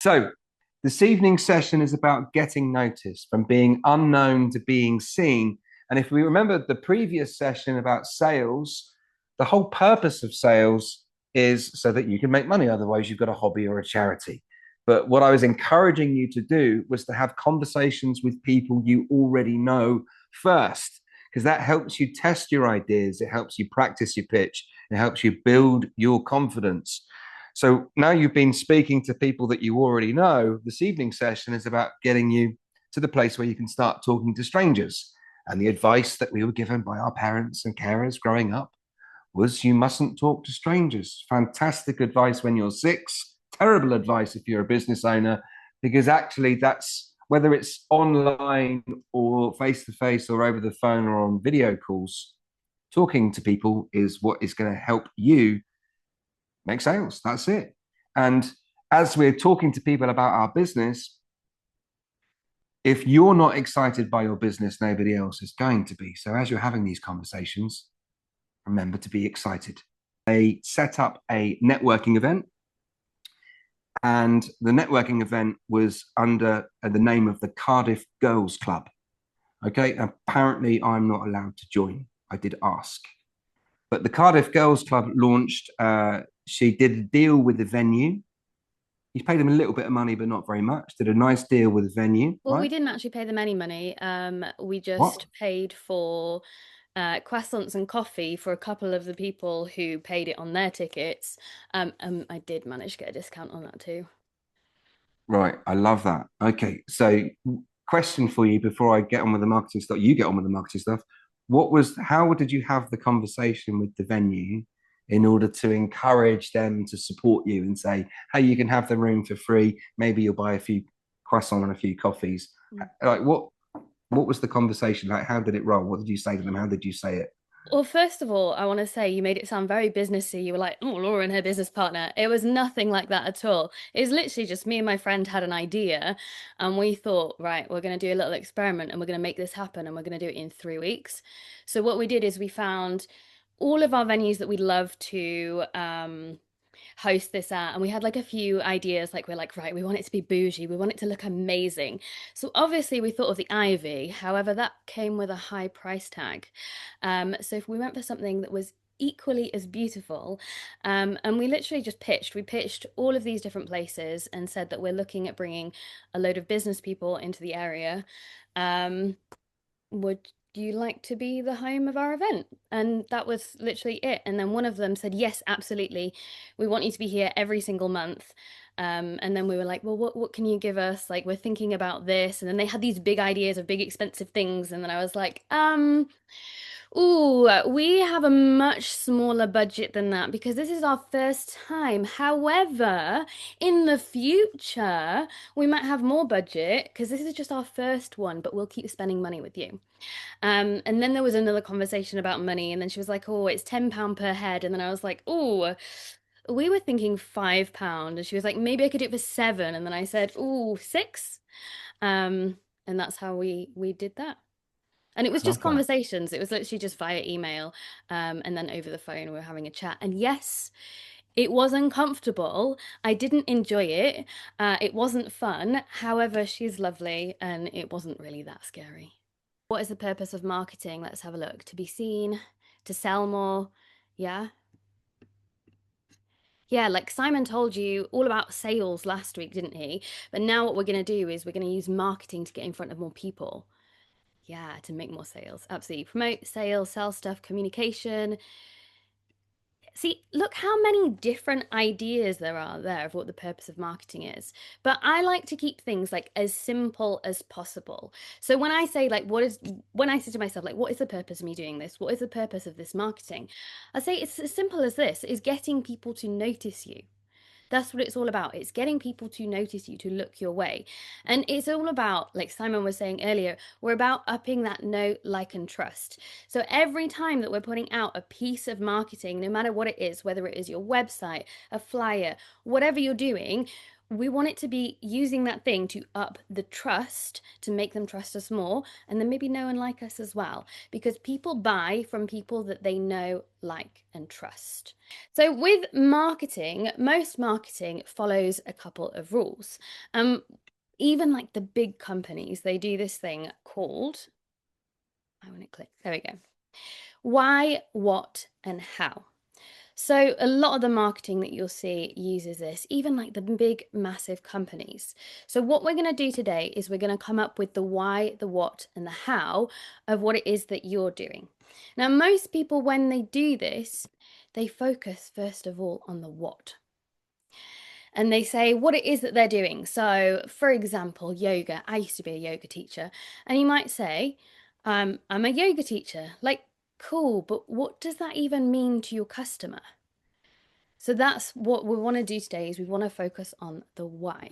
So, this evening session is about getting noticed, from being unknown to being seen. And if we remember the previous session about sales, the whole purpose of sales is so that you can make money. Otherwise, you've got a hobby or a charity. But what I was encouraging you to do was to have conversations with people you already know first, because that helps you test your ideas, it helps you practice your pitch, it helps you build your confidence. So now you've been speaking to people that you already know. This evening session is about getting you to the place where you can start talking to strangers. And the advice that we were given by our parents and carers growing up was you mustn't talk to strangers. Fantastic advice when you're six, terrible advice if you're a business owner, because actually that's whether it's online or face to face or over the phone or on video calls, talking to people is what is going to help you make sales. That's it. And as we're talking to people about our business, if you're not excited by your business, nobody else is going to be. So as you're having these conversations, remember to be excited. They set up a networking event, and the networking event was under the name of the Cardiff Girls Club. Okay, apparently I'm not allowed to join. I did ask. But the Cardiff Girls Club launched, she did a deal with the venue. You paid them a little bit of money, but not very much. Did a nice deal with the venue, Well, we right? didn't actually pay them any money. We What? just paid for croissants and coffee for a couple of the people who paid it on their tickets. I did manage to get a discount on that too. Right. I love that. Okay. So, question for you before I get on with the marketing stuff, you get on with the marketing stuff. How did you have the conversation with the venue in order to encourage them to support you and say, hey, you can have the room for free. Maybe you'll buy a few croissants and a few coffees. Like, what was the conversation like? How did it roll? What did you say to them? How did you say it? Well, first of all, I want to say you made it sound very businessy. You were like, "Oh, Laura and her business partner." It was nothing like that at all. It was literally just me and my friend had an idea, and we thought, right, we're going to do a little experiment, and we're going to make this happen, and we're going to do it in 3 weeks. So what we did is we found all of our venues that we'd love to host this at, and we had like a few ideas. Like we're like, right, we want it to be bougie, we want it to look amazing. So obviously we thought of the Ivy. However, that came with a high price tag. So if we went for something that was equally as beautiful, and we literally just pitched all of these different places and said that we're looking at bringing a load of business people into the area. um, would you like to be the home of our event? And that was literally it. And then one of them said, yes, absolutely. We want you to be here every single month. And then we were like, well, what can you give us? Like, we're thinking about this. And then they had these big ideas of big expensive things. And then I was like, ooh, we have a much smaller budget than that because this is our first time. However, in the future, we might have more budget because this is just our first one, but we'll keep spending money with you. And then there was another conversation about money, and then she was like, "Oh, it's £10 per head," and then I was like, "Oh, we were thinking £5," and she was like, "Maybe I could do it for seven," and then I said, "Oh, six," and that's how we did that. And it was I just love that. conversations. It was literally just via email, and then over the phone we were having a chat. And yes, it was uncomfortable. I didn't enjoy it. It wasn't fun. However, she's lovely, and it wasn't really that scary. What is the purpose of marketing? Let's have a look. To be seen, to sell more. Yeah. Yeah, like Simon told you all about sales last week, didn't he? But now what we're going to do is we're going to use marketing to get in front of more people. Yeah, to make more sales. Absolutely. Promote sales, sell stuff, communication. See, look how many different ideas there are there of what the purpose of marketing is. But I like to keep things like as simple as possible. So when I say when I say to myself, like, what is the purpose of me doing this? What is the purpose of this marketing? I say it's as simple as this, is getting people to notice you. That's what it's all about. It's getting people to notice you, to look your way. And it's all about, like Simon was saying earlier, we're about upping that know, like, and trust. So every time that we're putting out a piece of marketing, no matter what it is, whether it is your website, a flyer, whatever you're doing, We want it to be using that thing to up the trust, to make them trust us more, and then maybe know and like us as well, because people buy from people that they know, like, and trust. So with marketing, most marketing follows a couple of rules. Even like the big companies, they do this thing called, I want to click, there we go. Why, what, and how. So a lot of the marketing that you'll see uses this, even like the big, massive companies. So what we're going to do today is we're going to come up with the why, the what, and the how of what it is that you're doing. Now, most people, when they do this, they focus first of all on the what. And they say what it is that they're doing. So, for example, yoga. I used to be a yoga teacher. And you might say, I'm a yoga teacher. Like, cool, but what does that even mean to your customer? So that's what we want to do today, is we want to focus on the why.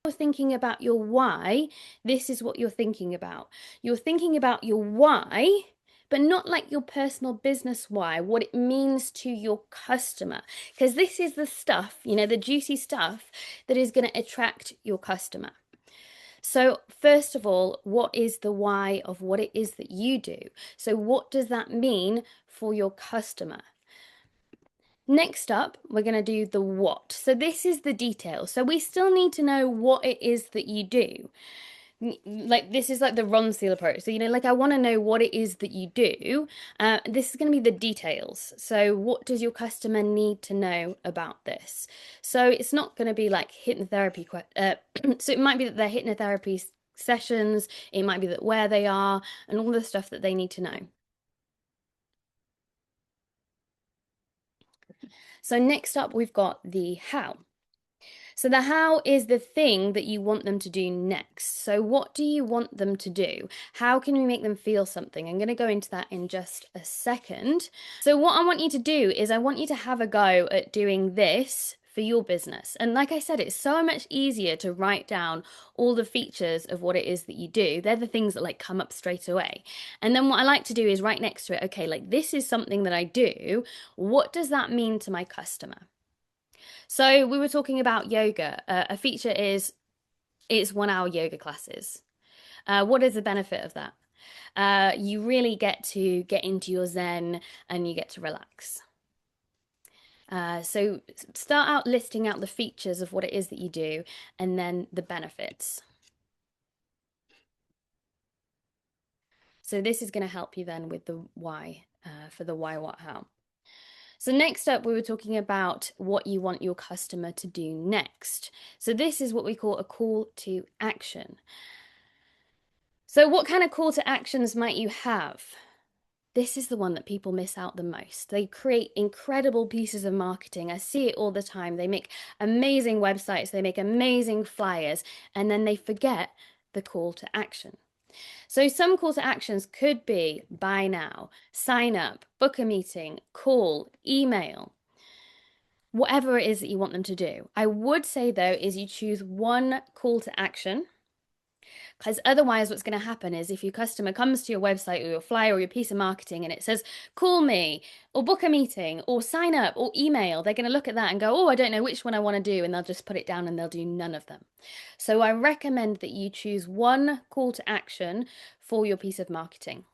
You're thinking about your why, this is what you're thinking about. You're thinking about your why, but not like your personal business why, what it means to your customer. Because this is the stuff, the juicy stuff that is going to attract your customer. So first of all, what is the why of what it is that you do? So what does that mean for your customer? Next up, we're going to do the what. So this is the detail. So we still need to know what it is that you do. Like, this is like the Ron Seal approach. So, like, I want to know what it is that you do. This is going to be the details. So what does your customer need to know about this? So it's not going to be like hypnotherapy. So it might be that they're hypnotherapy sessions. It might be that where they are and all the stuff that they need to know. So next up, we've got the how. So the how is the thing that you want them to do next. So what do you want them to do? How can we make them feel something? I'm going to go into that in just a second. So what I want you to do is I want you to have a go at doing this for your business. And like I said, it's so much easier to write down all the features of what it is that you do. They're the things that like come up straight away. And then what I like to do is right next to it, okay, like this is something that I do. What does that mean to my customer? So we were talking about yoga. A feature is it's 1 hour yoga classes. What is the benefit of that? You really get to get into your zen and you get to relax. So start out listing out the features of what it is that you do and then the benefits. So this is going to help you then with the why, for the why, what, how. So next up, we were talking about what you want your customer to do next. So this is what we call a call to action. So what kind of call to actions might you have? This is the one that people miss out the most. They create incredible pieces of marketing. I see it all the time. They make amazing websites, they make amazing flyers, and then they forget the call to action. So some call to actions could be buy now, sign up, book a meeting, call, email, whatever it is that you want them to do. I would say though is you choose one call to action, because otherwise what's going to happen is if your customer comes to your website or your flyer or your piece of marketing and it says call me or book a meeting or sign up or email, they're going to look at that and go, oh, I don't know which one I want to do, and they'll just put it down and they'll do none of them. So I recommend that you choose one call to action for your piece of marketing.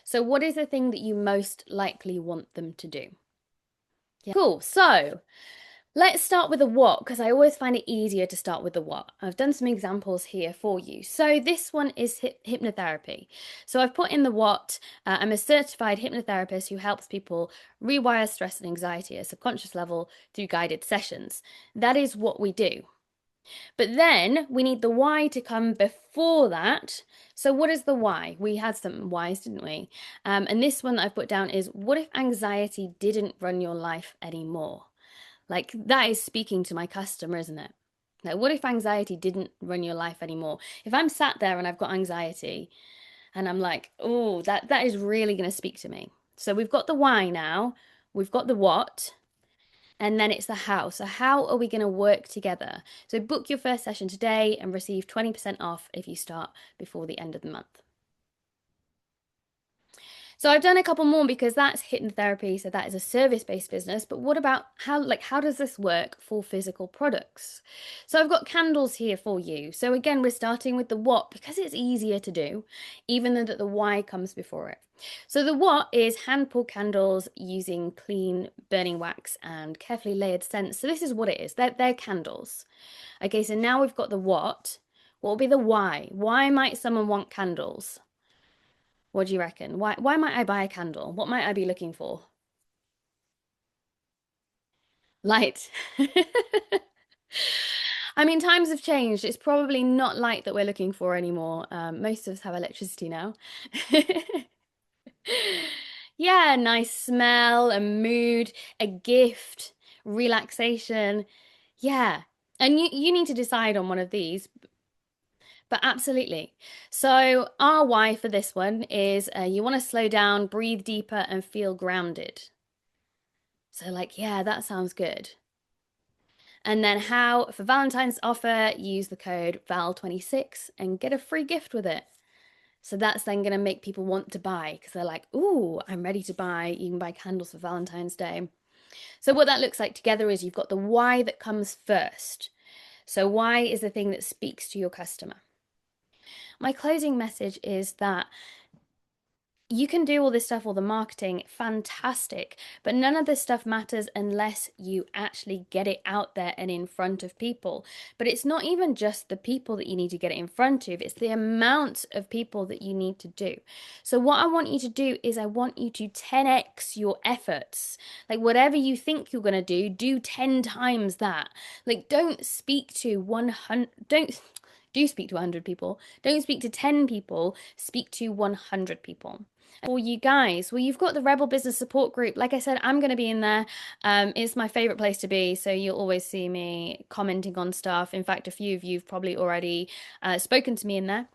So what is the thing that you most likely want them to do? Yeah. Cool. So let's start with the what, because I always find it easier to start with the what. I've done some examples here for you. So this one is hypnotherapy. So I've put in the what. I'm a certified hypnotherapist who helps people rewire stress and anxiety at a subconscious level through guided sessions. That is what we do. But then we need the why to come before that. So what is the why? We had some whys, didn't we? And this one that I've put down is, what if anxiety didn't run your life anymore? Like, that is speaking to my customer, isn't it? Like, what if anxiety didn't run your life anymore? If I'm sat there and I've got anxiety and I'm like, oh, that is really going to speak to me. So we've got the why now, we've got the what, and then it's the how. So how are we going to work together? So book your first session today and receive 20% off if you start before the end of the month. So I've done a couple more because that's hidden therapy, so that is a service-based business. But what about how does this work for physical products? So I've got candles here for you. So again, we're starting with the what because it's easier to do, even though that the why comes before it. So the what is hand pulled candles using clean burning wax and carefully layered scents. So this is what it is. They're candles. Okay, so now we've got the what. What will be the why? Why might someone want candles? What do you reckon? Why might I buy a candle? What might I be looking for? Light. I mean, times have changed. It's probably not light that we're looking for anymore. Most of us have electricity now. Yeah, nice smell, a mood, a gift, relaxation. Yeah. And you need to decide on one of these, but absolutely. So, our why for this one is you want to slow down, breathe deeper, and feel grounded. So, like, yeah, that sounds good. And then how for Valentine's offer, use the code VAL26 and get a free gift with it. So that's then going to make people want to buy because they're like, ooh, I'm ready to buy. You can buy candles for Valentine's Day. So what that looks like together is you've got the why that comes first. So why is the thing that speaks to your customer. My closing message is that you can do all this stuff, all the marketing, fantastic, but none of this stuff matters unless you actually get it out there and in front of people. But it's not even just the people that you need to get it in front of, it's the amount of people that you need to do. So, what I want you to do is, I want you to 10x your efforts. Like, whatever you think you're going to do 10 times that. Like, don't speak to 100, do speak to 100 people. Don't speak to 10 people, speak to 100 people. For you guys, well, you've got the Rebel Business Support Group. Like I said, I'm going to be in there. It's my favorite place to be. So you'll always see me commenting on stuff. In fact, a few of you have probably already spoken to me in there.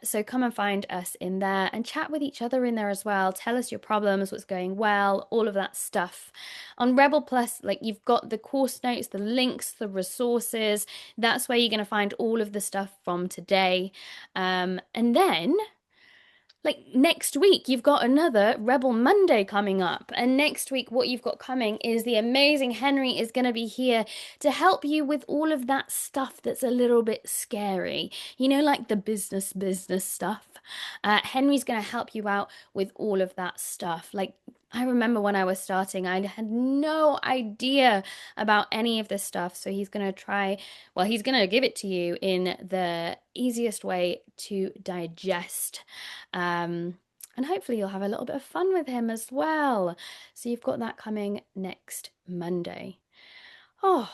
So come and find us in there and chat with each other in there as well. Tell us your problems, what's going well, all of that stuff. On Rebel Plus, like you've got the course notes, the links, the resources. That's where you're going to find all of the stuff from today. And then like next week, you've got another Rebel Monday coming up. And next week, what you've got coming is the amazing Henry is going to be here to help you with all of that stuff that's a little bit scary. You know, like the business stuff. Henry's going to help you out with all of that stuff. Like, I remember when I was starting, I had no idea about any of this stuff. So he's going to he's going to give it to you in the easiest way to digest. And hopefully you'll have a little bit of fun with him as well. So you've got that coming next Monday. Oh,